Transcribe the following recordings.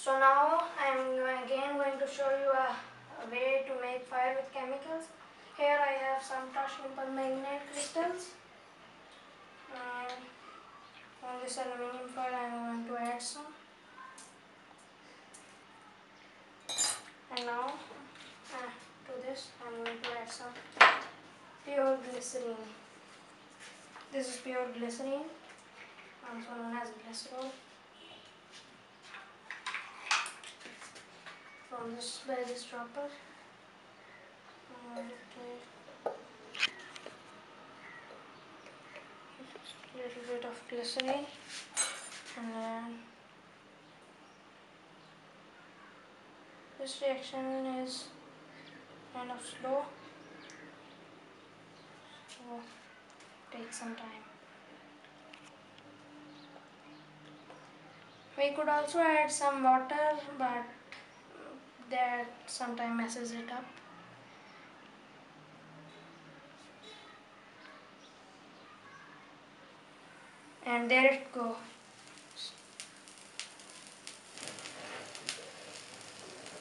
So now I am again going to show you a way to make fire with chemicals. Here I have some potassium permanganate crystals, and on this aluminium foil I am going to add some. And now to this I am going to add some pure glycerine. This is pure glycerine, also known as glycerol. From this by this dropper, I'm going to a little bit of glycerine, and then this reaction is kind of slow, so take some time. We could also add some water, but that sometimes messes it up. And there it goes.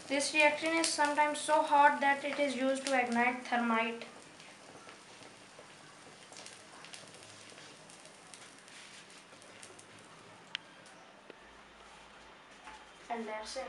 This reaction is sometimes so hot that it is used to ignite thermite. And that's it.